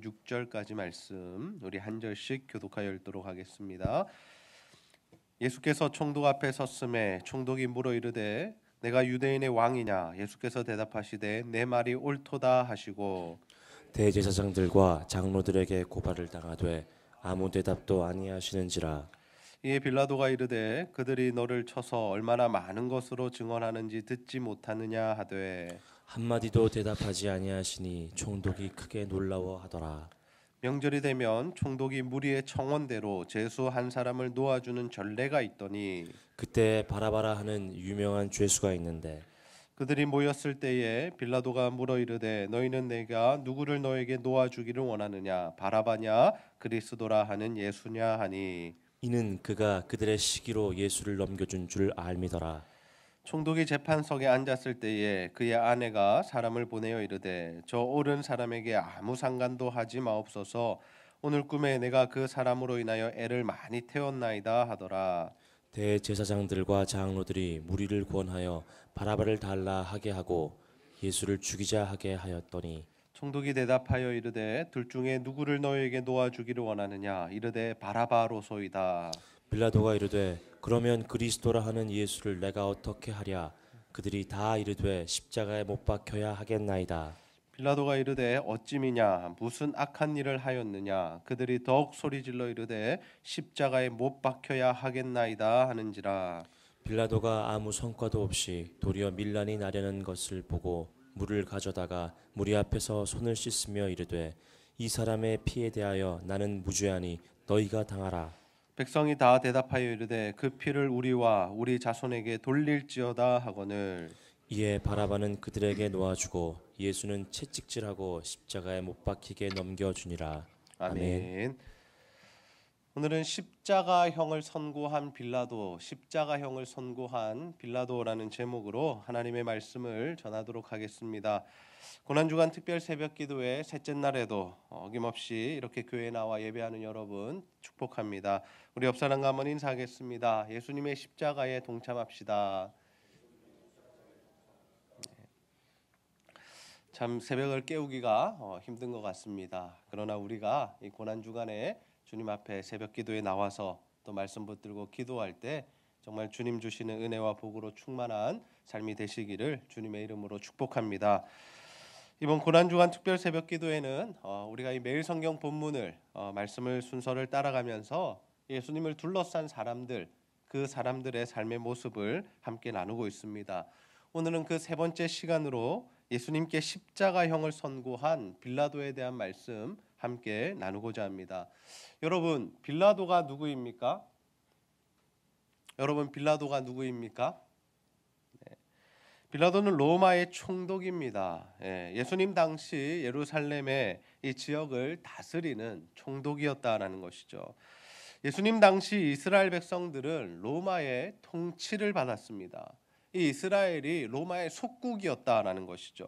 6절까지 말씀 우리 한 절씩 교독하여 읽도록 하겠습니다. 예수께서 총독 앞에 섰음에 총독이 물어 이르되 내가 유대인의 왕이냐? 예수께서 대답하시되 내 말이 옳도다 하시고 대제사장들과 장로들에게 고발을 당하되 아무 대답도 아니하시는지라. 이에 빌라도가 이르되 그들이 너를 쳐서 얼마나 많은 것으로 증언하는지 듣지 못하느냐 하되 한마디도 대답하지 아니하시니 총독이 크게 놀라워하더라. 명절이 되면 총독이 무리의 청원대로 제수 한 사람을 놓아주는 전례가 있더니 그때 바라바라 하는 유명한 죄수가 있는데 그들이 모였을 때에 빌라도가 물어 이르되 너희는 내가 누구를 너에게 놓아주기를 원하느냐? 바라바냐? 그리스도라 하는 예수냐 하니 이는 그가 그들의 시기로 예수를 넘겨준 줄 알미더라. 총독이 재판석에 앉았을 때에 그의 아내가 사람을 보내어 이르되 저 옳은 사람에게 아무 상관도 하지 마옵소서. 오늘 꿈에 내가 그 사람으로 인하여 애를 많이 태웠나이다 하더라. 대제사장들과 장로들이 무리를 권하여 바라바를 달라 하게 하고 예수를 죽이자 하게 하였더니 총독이 대답하여 이르되 둘 중에 누구를 너에게 놓아주기를 원하느냐? 이르되 바라바로소이다. 빌라도가 이르되 그러면 그리스도라 하는 예수를 내가 어떻게 하랴? 그들이 다 이르되 십자가에 못 박혀야 하겠나이다. 빌라도가 이르되 어찌미냐? 무슨 악한 일을 하였느냐? 그들이 더욱 소리질러 이르되 십자가에 못 박혀야 하겠나이다 하는지라. 빌라도가 아무 성과도 없이 도리어 밀란이 나려는 것을 보고 물을 가져다가 무리 앞에서 손을 씻으며 이르되 이 사람의 피에 대하여 나는 무죄하니 너희가 당하라. 백성이 다 대답하여 이르되 그 피를 우리와 우리 자손에게 돌릴지어다 하거늘. 이에 바라바는 그들에게 놓아주고 예수는 채찍질하고 십자가에 못 박히게 넘겨주니라. 아멘. 오늘은 십자가형을 선고한 빌라도, 십자가형을 선고한 빌라도라는 제목으로 하나님의 말씀을 전하도록 하겠습니다. 고난주간 특별 새벽기도회 셋째 날에도 어김없이 이렇게 교회에 나와 예배하는 여러분 축복합니다. 우리 옆 사람과 한번 인사하겠습니다. 예수님의 십자가에 동참합시다. 참 새벽을 깨우기가 힘든 것 같습니다. 그러나 우리가 이 고난주간에 주님 앞에 새벽기도에 나와서 또 말씀 붙들고 기도할 때 정말 주님 주시는 은혜와 복으로 충만한 삶이 되시기를 주님의 이름으로 축복합니다. 이번 고난주간 특별 새벽기도에는 우리가 이 매일 성경 본문을 말씀을 순서를 따라가면서 예수님을 둘러싼 사람들, 그 사람들의 삶의 모습을 함께 나누고 있습니다. 오늘은 그 세 번째 시간으로 예수님께 십자가형을 선고한 빌라도에 대한 말씀 함께 나누고자 합니다. 여러분, 빌라도가 누구입니까? 여러분, 빌라도가 누구입니까? 빌라도는 로마의 총독입니다. 예수님 당시 예루살렘의 이 지역을 다스리는 총독이었다라는 것이죠. 예수님 당시 이스라엘 백성들은 로마의 통치를 받았습니다. 이 이스라엘이 로마의 속국이었다라는 것이죠.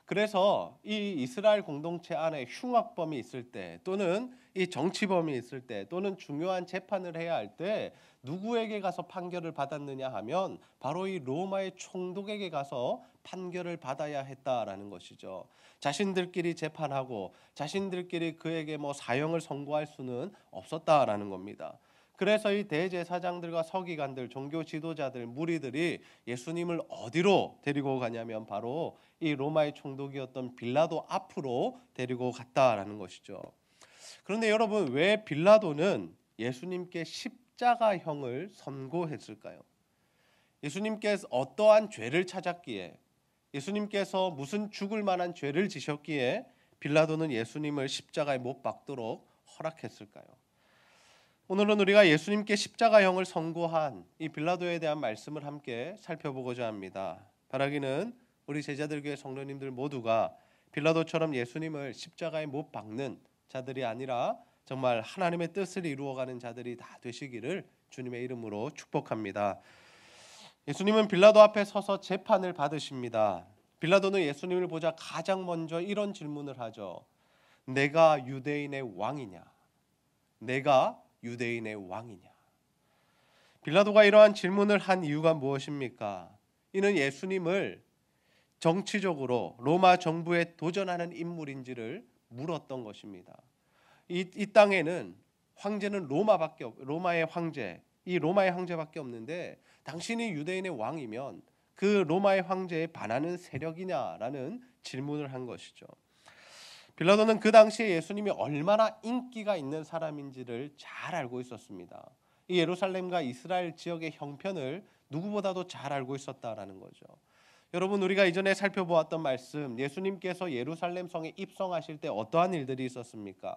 그래서 이 이스라엘 공동체 안에 흉악범이 있을 때 또는 이 정치범이 있을 때 또는 중요한 재판을 해야 할 때 누구에게 가서 판결을 받았느냐 하면 바로 이 로마의 총독에게 가서 판결을 받아야 했다라는 것이죠. 자신들끼리 재판하고 자신들끼리 그에게 사형을 선고할 수는 없었다라는 겁니다. 그래서 이 대제사장들과 서기관들, 종교 지도자들, 무리들이 예수님을 어디로 데리고 가냐면 바로 이 로마의 총독이었던 빌라도 앞으로 데리고 갔다라는 것이죠. 그런데 여러분, 왜 빌라도는 예수님께 십자가형을 선고했을까요? 예수님께서 어떠한 죄를 찾았기에, 예수님께서 무슨 죽을 만한 죄를 지셨기에 빌라도는 예수님을 십자가에 못 박도록 허락했을까요? 오늘은 우리가 예수님께 십자가형을 선고한 이 빌라도에 대한 말씀을 함께 살펴보고자 합니다. 바라기는 우리 제자들교회 성도님들 모두가 빌라도처럼 예수님을 십자가에 못 박는 자들이 아니라 정말 하나님의 뜻을 이루어가는 자들이 다 되시기를 주님의 이름으로 축복합니다. 예수님은 빌라도 앞에 서서 재판을 받으십니다. 빌라도는 예수님을 보자 가장 먼저 이런 질문을 하죠. 내가 유대인의 왕이냐? 내가 유대인의 왕이냐? 빌라도가 이러한 질문을 한 이유가 무엇입니까? 이는 예수님을 정치적으로 로마 정부에 도전하는 인물인지를 물었던 것입니다. 이 땅에는 황제는 로마의 황제, 이 로마의 황제밖에 없는데 당신이 유대인의 왕이면 그 로마의 황제에 반하는 세력이냐라는 질문을 한 것이죠. 빌라도는 그 당시에 예수님이 얼마나 인기가 있는 사람인지를 잘 알고 있었습니다. 이 예루살렘과 이스라엘 지역의 형편을 누구보다도 잘 알고 있었다라는 거죠. 여러분, 우리가 이전에 살펴보았던 말씀, 예수님께서 예루살렘 성에 입성하실 때 어떠한 일들이 있었습니까?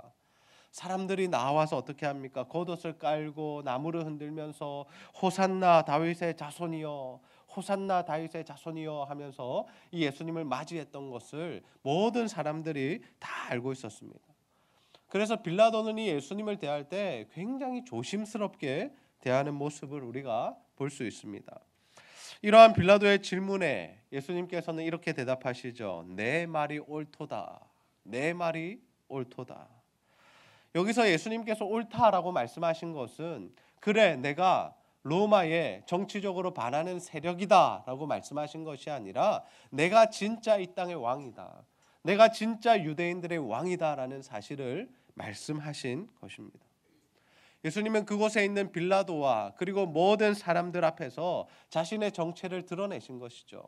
사람들이 나와서 어떻게 합니까? 겉옷을 깔고 나무를 흔들면서 호산나 다윗의 자손이여, 호산나 다윗의 자손이여 하면서 이 예수님을 맞이했던 것을 모든 사람들이 다 알고 있었습니다. 그래서 빌라도는 이 예수님을 대할 때 굉장히 조심스럽게 대하는 모습을 우리가 볼 수 있습니다. 이러한 빌라도의 질문에 예수님께서는 이렇게 대답하시죠. 내 말이 옳도다. 내 말이 옳도다. 여기서 예수님께서 옳다라고 말씀하신 것은 그래 내가 로마에 정치적으로 반하는 세력이다라고 말씀하신 것이 아니라 내가 진짜 이 땅의 왕이다. 내가 진짜 유대인들의 왕이다라는 사실을 말씀하신 것입니다. 예수님은 그곳에 있는 빌라도와 그리고 모든 사람들 앞에서 자신의 정체를 드러내신 것이죠.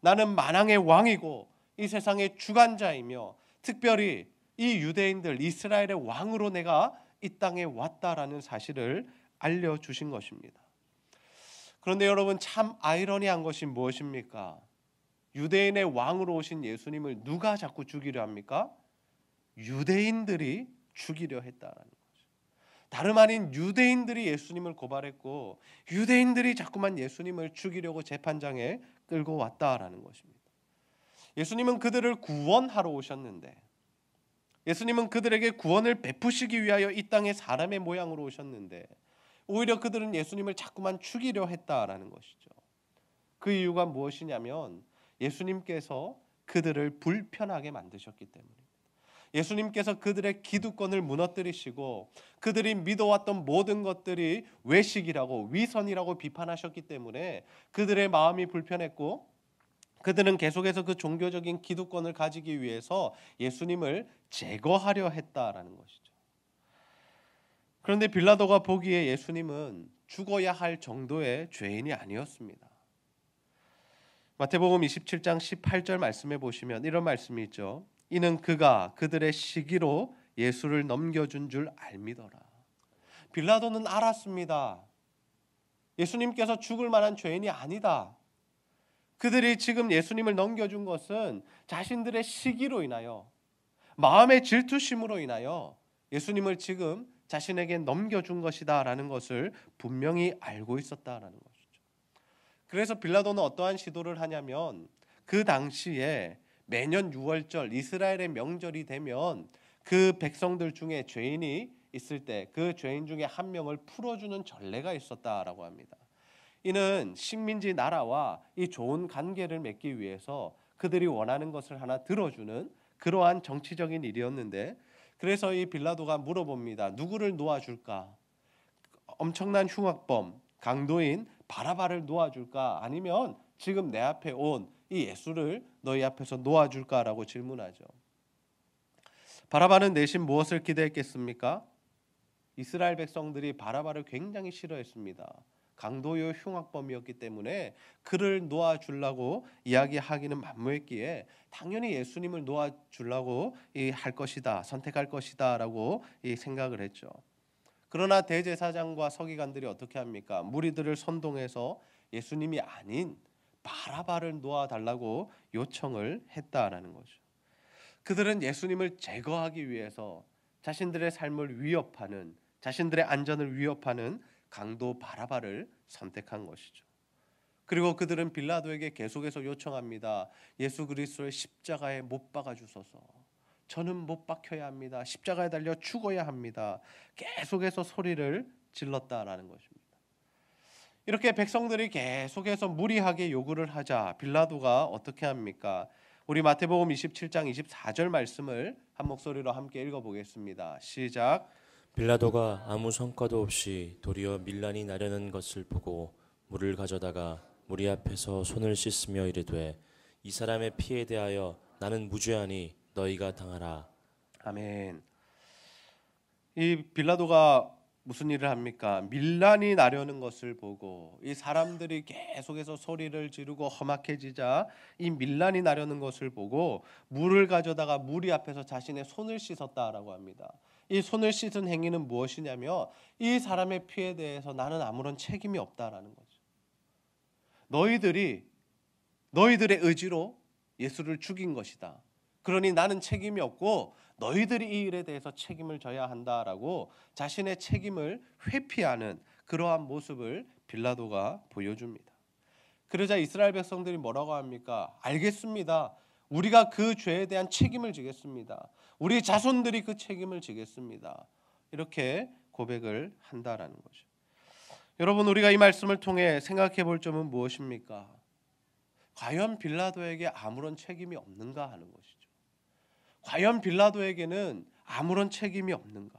나는 만왕의 왕이고 이 세상의 주관자이며 특별히 이 유대인들 이스라엘의 왕으로 내가 이 땅에 왔다라는 사실을 알려주신 것입니다. 그런데 여러분, 참 아이러니한 것이 무엇입니까? 유대인의 왕으로 오신 예수님을 누가 자꾸 죽이려 합니까? 유대인들이 죽이려 했다라는 거죠. 다름 아닌 유대인들이 예수님을 고발했고 유대인들이 자꾸만 예수님을 죽이려고 재판장에 끌고 왔다라는 것입니다. 예수님은 그들을 구원하러 오셨는데, 예수님은 그들에게 구원을 베푸시기 위하여 이 땅에 사람의 모양으로 오셨는데 오히려 그들은 예수님을 자꾸만 죽이려 했다라는 것이죠. 그 이유가 무엇이냐면 예수님께서 그들을 불편하게 만드셨기 때문입니다. 예수님께서 그들의 기득권을 무너뜨리시고 그들이 믿어왔던 모든 것들이 외식이라고 위선이라고 비판하셨기 때문에 그들의 마음이 불편했고 그들은 계속해서 그 종교적인 기득권을 가지기 위해서 예수님을 제거하려 했다라는 것이죠. 그런데 빌라도가 보기에 예수님은 죽어야 할 정도의 죄인이 아니었습니다. 마태복음 27장 18절 말씀해 보시면 이런 말씀이 있죠. 이는 그가 그들의 시기로 예수를 넘겨준 줄 알미더라. 빌라도는 알았습니다. 예수님께서 죽을 만한 죄인이 아니다. 그들이 지금 예수님을 넘겨준 것은 자신들의 시기로 인하여 마음의 질투심으로 인하여 예수님을 지금 자신에게 넘겨준 것이다 라는 것을 분명히 알고 있었다라는 것이죠. 그래서 빌라도는 어떠한 시도를 하냐면 그 당시에 매년 6월절 이스라엘의 명절이 되면 그 백성들 중에 죄인이 있을 때 그 죄인 중에 한 명을 풀어주는 전례가 있었다라고 합니다. 이는 식민지 나라와 이 좋은 관계를 맺기 위해서 그들이 원하는 것을 하나 들어주는 그러한 정치적인 일이었는데, 그래서 이 빌라도가 물어봅니다. 누구를 놓아줄까? 엄청난 흉악범, 강도인 바라바를 놓아줄까? 아니면 지금 내 앞에 온 이 예수를 너희 앞에서 놓아줄까라고 질문하죠. 바라바는 내심 무엇을 기대했겠습니까? 이스라엘 백성들이 바라바를 굉장히 싫어했습니다. 강도요 흉악범이었기 때문에 그를 놓아주려고 이야기하기는 만무했기에 당연히 예수님을 놓아주려고 할 것이다, 선택할 것이다 라고 생각을 했죠. 그러나 대제사장과 서기관들이 어떻게 합니까? 무리들을 선동해서 예수님이 아닌 바라바를 놓아달라고 요청을 했다라는 거죠. 그들은 예수님을 제거하기 위해서 자신들의 삶을 위협하는, 자신들의 안전을 위협하는 강도 바라바를 선택한 것이죠. 그리고 그들은 빌라도에게 계속해서 요청합니다. 예수 그리스도의 십자가에 못 박아 주소서. 저는 못 박혀야 합니다. 십자가에 달려 죽어야 합니다. 계속해서 소리를 질렀다라는 것입니다. 이렇게 백성들이 계속해서 무리하게 요구를 하자 빌라도가 어떻게 합니까? 우리 마태복음 27장 24절 말씀을 한 목소리로 함께 읽어보겠습니다. 시작. 빌라도가 아무 성과도 없이 도리어 밀란이 나려는 것을 보고 물을 가져다가 무리 앞에서 손을 씻으며 이르되 이 사람의 피에 대하여 나는 무죄하니 너희가 당하라. 아멘. 이 빌라도가 무슨 일을 합니까? 밀란이 나려는 것을 보고 이 사람들이 계속해서 소리를 지르고 험악해지자 이 밀란이 나려는 것을 보고 물을 가져다가 무리 앞에서 자신의 손을 씻었다라고 합니다. 이 손을 씻은 행위는 무엇이냐면 이 사람의 피에 대해서 나는 아무런 책임이 없다라는 거죠. 너희들의 의지로 예수를 죽인 것이다. 그러니 나는 책임이 없고 너희들이 이 일에 대해서 책임을 져야 한다라고 자신의 책임을 회피하는 그러한 모습을 빌라도가 보여줍니다. 그러자 이스라엘 백성들이 뭐라고 합니까? 알겠습니다. 우리가 그 죄에 대한 책임을 지겠습니다. 우리 자손들이 그 책임을 지겠습니다. 이렇게 고백을 한다라는 거죠. 여러분, 우리가 이 말씀을 통해 생각해 볼 점은 무엇입니까? 과연 빌라도에게 아무런 책임이 없는가 하는 것이죠. 과연 빌라도에게는 아무런 책임이 없는가?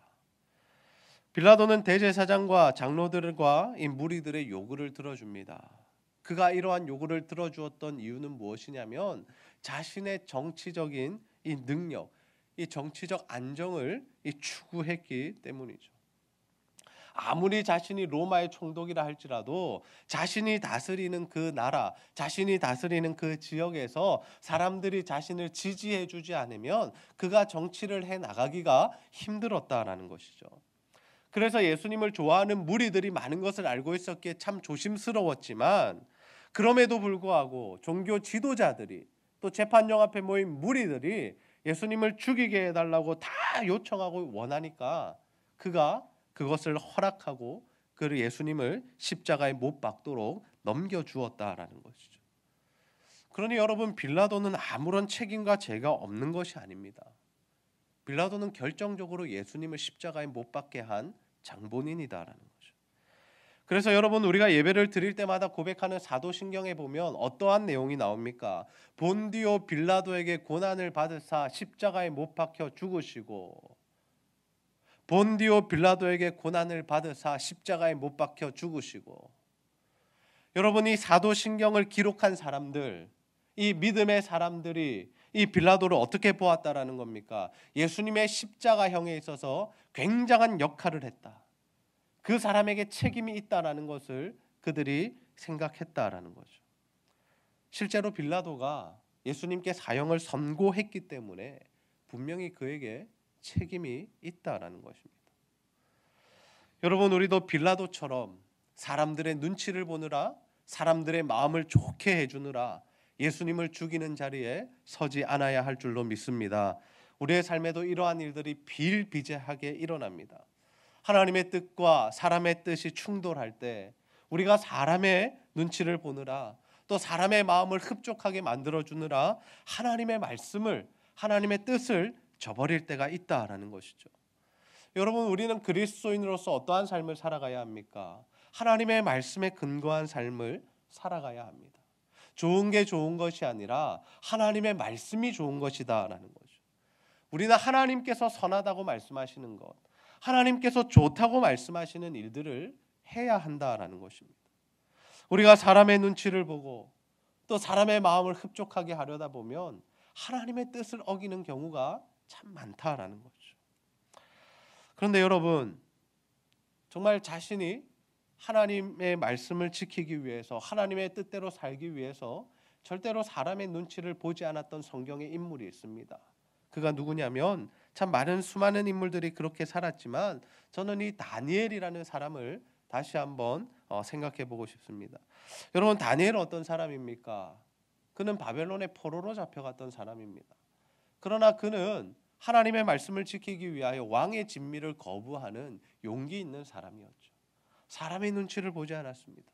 빌라도는 대제사장과 장로들과 이 무리들의 요구를 들어줍니다. 그가 이러한 요구를 들어주었던 이유는 무엇이냐면 자신의 정치적인 이 능력, 이 정치적 안정을 추구했기 때문이죠. 아무리 자신이 로마의 총독이라 할지라도 자신이 다스리는 그 나라, 자신이 다스리는 그 지역에서 사람들이 자신을 지지해 주지 않으면 그가 정치를 해 나가기가 힘들었다라는 것이죠. 그래서 예수님을 좋아하는 무리들이 많은 것을 알고 있었기에 참 조심스러웠지만 그럼에도 불구하고 종교 지도자들이 또 재판정 앞에 모인 무리들이 예수님을 죽이게 해달라고 다 요청하고 원하니까 그가 그것을 허락하고 그 예수님을 십자가에 못 박도록 넘겨주었다라는 것이죠. 그러니 여러분, 빌라도는 아무런 책임과 죄가 없는 것이 아닙니다. 빌라도는 결정적으로 예수님을 십자가에 못 박게 한 장본인이다라는 거죠. 그래서 여러분, 우리가 예배를 드릴 때마다 고백하는 사도신경에 보면 어떠한 내용이 나옵니까? 본디오 빌라도에게 고난을 받으사 십자가에 못 박혀 죽으시고 본디오 빌라도에게 고난을 받으사 십자가에 못 박혀 죽으시고. 여러분이 사도신경을 기록한 사람들, 이 믿음의 사람들이 이 빌라도를 어떻게 보았다라는 겁니까? 예수님의 십자가형에 있어서 굉장한 역할을 했다. 그 사람에게 책임이 있다라는 것을 그들이 생각했다라는 거죠. 실제로 빌라도가 예수님께 사형을 선고했기 때문에 분명히 그에게 책임이 있다라는 것입니다. 여러분, 우리도 빌라도처럼 사람들의 눈치를 보느라, 사람들의 마음을 좋게 해주느라 예수님을 죽이는 자리에 서지 않아야 할 줄로 믿습니다. 우리의 삶에도 이러한 일들이 비일비재하게 일어납니다. 하나님의 뜻과 사람의 뜻이 충돌할 때 우리가 사람의 눈치를 보느라 또 사람의 마음을 흡족하게 만들어주느라 하나님의 말씀을, 하나님의 뜻을 저버릴 때가 있다라는 것이죠. 여러분, 우리는 그리스도인으로서 어떠한 삶을 살아가야 합니까? 하나님의 말씀에 근거한 삶을 살아가야 합니다. 좋은 게 좋은 것이 아니라 하나님의 말씀이 좋은 것이다라는 거죠. 우리는 하나님께서 선하다고 말씀하시는 것, 하나님께서 좋다고 말씀하시는 일들을 해야 한다라는 것입니다. 우리가 사람의 눈치를 보고 또 사람의 마음을 흡족하게 하려다 보면 하나님의 뜻을 어기는 경우가 참 많다라는 거죠. 그런데 여러분, 정말 자신이 하나님의 말씀을 지키기 위해서, 하나님의 뜻대로 살기 위해서 절대로 사람의 눈치를 보지 않았던 성경의 인물이 있습니다. 그가 누구냐면 참 많은 수많은 인물들이 그렇게 살았지만 저는 이 다니엘이라는 사람을 다시 한번 생각해 보고 싶습니다. 여러분, 다니엘은 어떤 사람입니까? 그는 바벨론의 포로로 잡혀갔던 사람입니다. 그러나 그는 하나님의 말씀을 지키기 위하여 왕의 진미를 거부하는 용기 있는 사람이었죠. 사람의 눈치를 보지 않았습니다.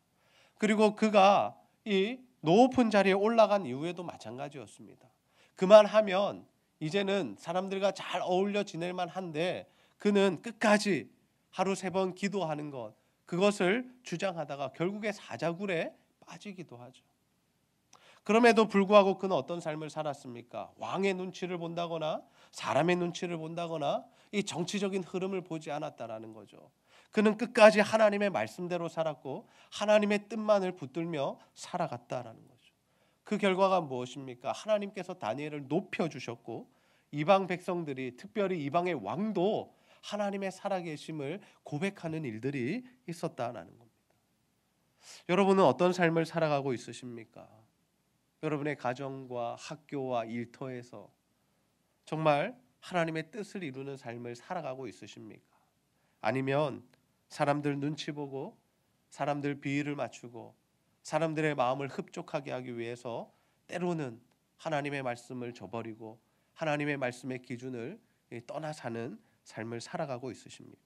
그리고 그가 이 높은 자리에 올라간 이후에도 마찬가지였습니다. 그만하면 이제는 사람들과 잘 어울려 지낼 만한데 그는 끝까지 하루 3번 기도하는 것, 그것을 주장하다가 결국에 사자굴에 빠지기도 하죠. 그럼에도 불구하고 그는 어떤 삶을 살았습니까? 왕의 눈치를 본다거나 사람의 눈치를 본다거나 이 정치적인 흐름을 보지 않았다라는 거죠. 그는 끝까지 하나님의 말씀대로 살았고 하나님의 뜻만을 붙들며 살아갔다라는 거죠. 그 결과가 무엇입니까? 하나님께서 다니엘을 높여주셨고 이방 백성들이, 특별히 이방의 왕도 하나님의 살아계심을 고백하는 일들이 있었다라는 겁니다. 여러분은 어떤 삶을 살아가고 있으십니까? 여러분의 가정과 학교와 일터에서 정말 하나님의 뜻을 이루는 삶을 살아가고 있으십니까? 아니면 사람들 눈치 보고 사람들 비위를 맞추고 사람들의 마음을 흡족하게 하기 위해서 때로는 하나님의 말씀을 저버리고 하나님의 말씀의 기준을 떠나 사는 삶을 살아가고 있으십니까?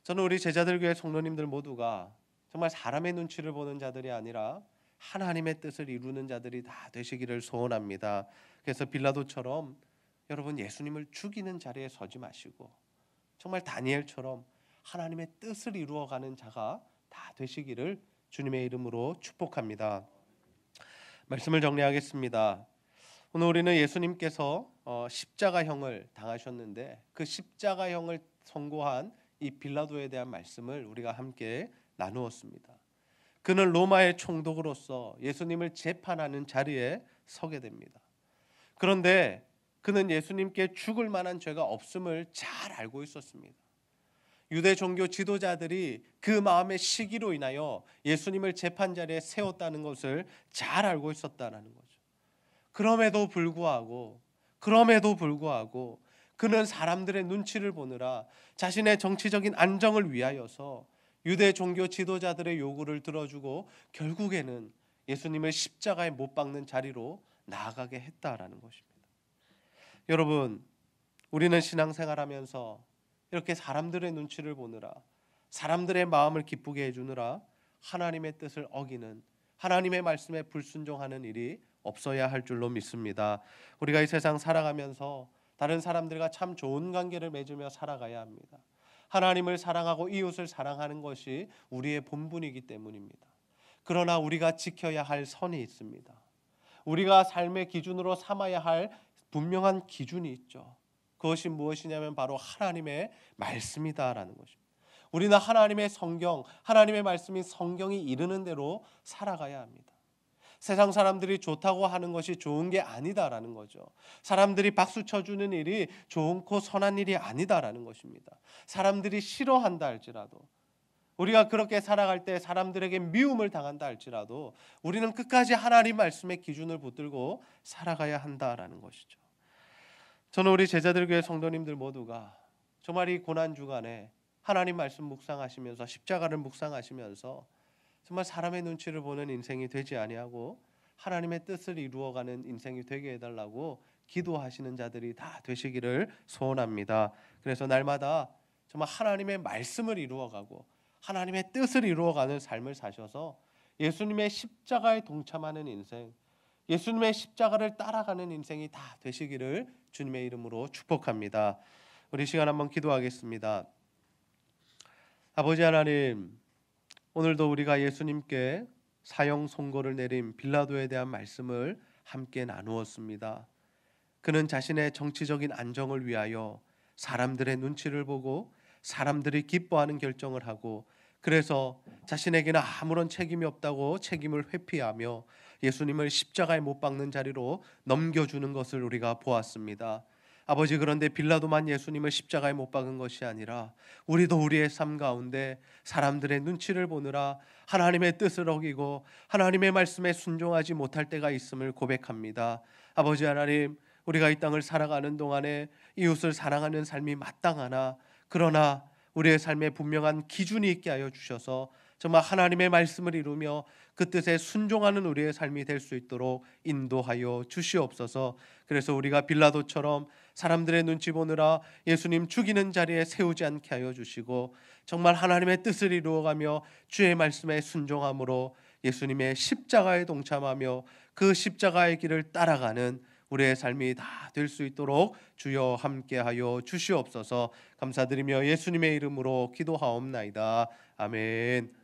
저는 우리 제자들교회 성도님들 모두가 정말 사람의 눈치를 보는 자들이 아니라 하나님의 뜻을 이루는 자들이 다 되시기를 소원합니다. 그래서 빌라도처럼 여러분 예수님을 죽이는 자리에 서지 마시고 정말 다니엘처럼 하나님의 뜻을 이루어가는 자가 다 되시기를 주님의 이름으로 축복합니다. 말씀을 정리하겠습니다. 오늘 우리는 예수님께서 십자가형을 당하셨는데 그 십자가형을 선고한 이 빌라도에 대한 말씀을 우리가 함께 나누었습니다. 그는 로마의 총독으로서 예수님을 재판하는 자리에 서게 됩니다. 그런데 그는 예수님께 죽을 만한 죄가 없음을 잘 알고 있었습니다. 유대 종교 지도자들이 그 마음의 시기로 인하여 예수님을 재판 자리에 세웠다는 것을 잘 알고 있었다는 거죠. 그럼에도 불구하고 그는 사람들의 눈치를 보느라 자신의 정치적인 안정을 위하여서 유대 종교 지도자들의 요구를 들어주고 결국에는 예수님을 십자가에 못 박는 자리로 나아가게 했다라는 것입니다. 여러분, 우리는 신앙생활하면서 이렇게 사람들의 눈치를 보느라 사람들의 마음을 기쁘게 해주느라 하나님의 뜻을 어기는 하나님의 말씀에 불순종하는 일이 없어야 할 줄로 믿습니다. 우리가 이 세상 살아가면서 다른 사람들과 참 좋은 관계를 맺으며 살아가야 합니다. 하나님을 사랑하고 이웃을 사랑하는 것이 우리의 본분이기 때문입니다. 그러나 우리가 지켜야 할 선이 있습니다. 우리가 삶의 기준으로 삼아야 할 분명한 기준이 있죠. 그것이 무엇이냐면 바로 하나님의 말씀이다라는 것입니다. 우리는 하나님의 성경, 하나님의 말씀인 성경이 이르는 대로 살아가야 합니다. 세상 사람들이 좋다고 하는 것이 좋은 게 아니다라는 거죠. 사람들이 박수 쳐주는 일이 좋고 선한 일이 아니다라는 것입니다. 사람들이 싫어한다 할지라도 우리가 그렇게 살아갈 때 사람들에게 미움을 당한다 할지라도 우리는 끝까지 하나님 말씀의 기준을 붙들고 살아가야 한다라는 것이죠. 저는 우리 제자들교회 성도님들 모두가 정말 이 고난 주간에 하나님 말씀 묵상하시면서 십자가를 묵상하시면서 정말 사람의 눈치를 보는 인생이 되지 아니하고 하나님의 뜻을 이루어가는 인생이 되게 해달라고 기도하시는 자들이 다 되시기를 소원합니다. 그래서 날마다 정말 하나님의 말씀을 이루어가고 하나님의 뜻을 이루어가는 삶을 사셔서 예수님의 십자가에 동참하는 인생, 예수님의 십자가를 따라가는 인생이 다 되시기를 주님의 이름으로 축복합니다. 우리 시간 한번 기도하겠습니다. 아버지 하나님, 오늘도 우리가 예수님께 사형 선고를 내린 빌라도에 대한 말씀을 함께 나누었습니다. 그는 자신의 정치적인 안정을 위하여 사람들의 눈치를 보고 사람들이 기뻐하는 결정을 하고 그래서 자신에게는 아무런 책임이 없다고 책임을 회피하며 예수님을 십자가에 못 박는 자리로 넘겨주는 것을 우리가 보았습니다. 아버지, 그런데 빌라도만 예수님을 십자가에 못 박은 것이 아니라 우리도 우리의 삶 가운데 사람들의 눈치를 보느라 하나님의 뜻을 어기고 하나님의 말씀에 순종하지 못할 때가 있음을 고백합니다. 아버지 하나님, 우리가 이 땅을 살아가는 동안에 이웃을 사랑하는 삶이 마땅하나 그러나 우리의 삶에 분명한 기준이 있게 하여 주셔서 정말 하나님의 말씀을 이루며 그 뜻에 순종하는 우리의 삶이 될 수 있도록 인도하여 주시옵소서. 그래서 우리가 빌라도처럼 사람들의 눈치 보느라 예수님 죽이는 자리에 세우지 않게 하여 주시고 정말 하나님의 뜻을 이루어가며 주의 말씀에 순종함으로 예수님의 십자가에 동참하며 그 십자가의 길을 따라가는 우리의 삶이 다 될 수 있도록 주여 함께하여 주시옵소서. 감사드리며 예수님의 이름으로 기도하옵나이다. 아멘.